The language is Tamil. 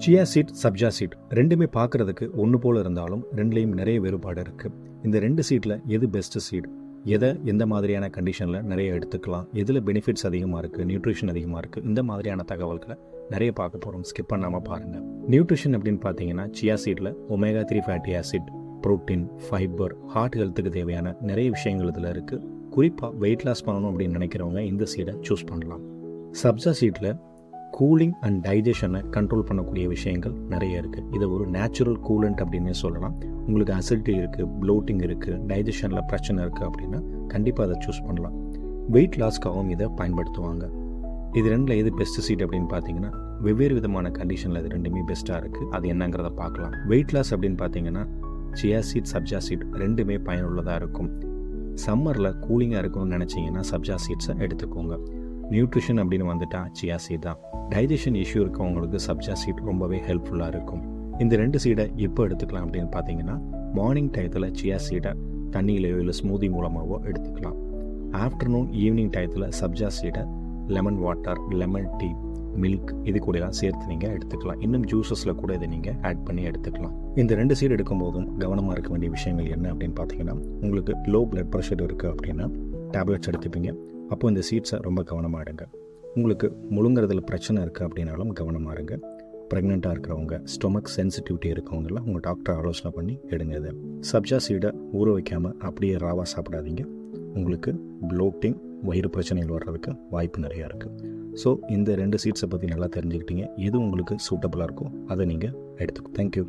சியா சீட், சப்ஜா சீட் ரெண்டுமே பார்க்குறதுக்கு ஒன்று போல் இருந்தாலும் ரெண்டுலேயும் நிறைய வேறுபாடு இருக்குது. இந்த 2 சீட்டில் எது பெஸ்ட்டு சீட், எதை எந்த மாதிரியான கண்டிஷனில் நிறைய எடுத்துக்கலாம், எதில் பெனிஃபிட்ஸ் அதிகமாக இருக்குது, நியூட்ரிஷன் அதிகமாக இருக்குது, இந்த மாதிரியான தகவல்களை நிறைய பார்க்க போகிறோம். ஸ்கிப் பண்ணாமல் பாருங்கள். நியூட்ரிஷன் அப்படின்னு பார்த்தீங்கன்னா சியா சீட்டில் omega 3 fatty acid, protein, fibre, heart ஹெல்த்துக்கு தேவையான நிறைய விஷயங்கள் இதில் இருக்குது. குறிப்பாக வெயிட் லாஸ் பண்ணணும் அப்படின்னு நினைக்கிறவங்க இந்த சீடை சூஸ் பண்ணலாம். சப்ஜா சீட்டில் கூலிங் அண்ட் டைஜஷனை கண்ட்ரோல் பண்ணக்கூடிய விஷயங்கள் நிறைய இருக்குது. இதை ஒரு நேச்சுரல் கூலண்ட் அப்படின்னு சொல்லலாம். உங்களுக்கு அசிடிட்டி இருக்குது, ப்ளோட்டிங் இருக்குது, டைஜஷனில் பிரச்சனை இருக்குது அப்படின்னா கண்டிப்பாக அதை சூஸ் பண்ணலாம். வெயிட் லாஸ்க்காகவும் இதை பயன்படுத்துவாங்க. இது ரெண்டில் எது பெஸ்ட் சீட் அப்படின்னு பார்த்தீங்கன்னா வெவ்வேறு விதமான கண்டிஷனில் இது ரெண்டுமே பெஸ்ட்டாக இருக்குது. அது என்னங்கிறத பார்க்கலாம். வெயிட் லாஸ் அப்படின்னு பார்த்தீங்கன்னா சியா சீட், சப்ஜா சீட் ரெண்டுமே பயனுள்ளதாக இருக்கும். சம்மரில் கூலிங்காக இருக்கணும்னு நினச்சிங்கன்னா சப்ஜா சீட்ஸை எடுத்துக்கோங்க. நியூட்ரிஷன் அப்படின்னு வந்துட்டா சியா சீட் தான். டைஜஷன் இஷ்யூ இருக்கவங்களுக்கு சப்ஜா சீட் ரொம்பவே ஹெல்ப்ஃபுல்லாக இருக்கும். இந்த 2 சீடை எப்போ எடுத்துக்கலாம் அப்படின்னு பார்த்தீங்கன்னா மார்னிங் டயத்தில் சியா சீடை தண்ணியிலையோ இல்லை ஸ்மூதி மூலமாகவோ எடுத்துக்கலாம். ஆஃப்டர்நூன், ஈவினிங் டயத்தில் சப்ஜா சீடை lemon water, lemon tea, milk இது கூடலாம் சேர்த்து நீங்கள் எடுத்துக்கலாம். இன்னும் ஜூஸஸில் கூட இதை நீங்கள் ஆட் பண்ணி எடுத்துக்கலாம். இந்த 2 சீடு எடுக்கும்போதும் கவனமாக இருக்க வேண்டிய விஷயங்கள் என்ன அப்படின்னு பார்த்தீங்கன்னா உங்களுக்கு லோ பிளட் ப்ரெஷர் இருக்குது அப்படின்னா டேப்லெட்ஸ் எடுத்துப்பீங்க. அப்போ இந்த சீட்ஸை ரொம்ப கவனமாக எடுங்க. உங்களுக்கு முழுங்குறதுல பிரச்சனை இருக்குது அப்படின்னாலும் கவனமாக இருங்க. ப்ரெக்னெண்ட்டாக இருக்கிறவங்க, ஸ்டொமக் சென்சிட்டிவிட்டி இருக்கவங்கலாம் உங்கள் டாக்டரை ஆலோசனை பண்ணி எடுங்க. இது சப்ஜா சீடை ஊற வைக்காமல் அப்படியே ராவாக சாப்பிடாதீங்க. உங்களுக்கு ப்ளோட்டிங், வயிறு பிரச்சனைகள் வர்றதுக்கு வாய்ப்பு நிறையா இருக்குது. ஸோ இந்த 2 சீட்ஸை பற்றி நல்லா தெரிஞ்சுக்கிட்டீங்க. எது உங்களுக்கு சூட்டபுளாக இருக்கோ அதை நீங்கள் எடுத்துக்கோ. தேங்க்யூ.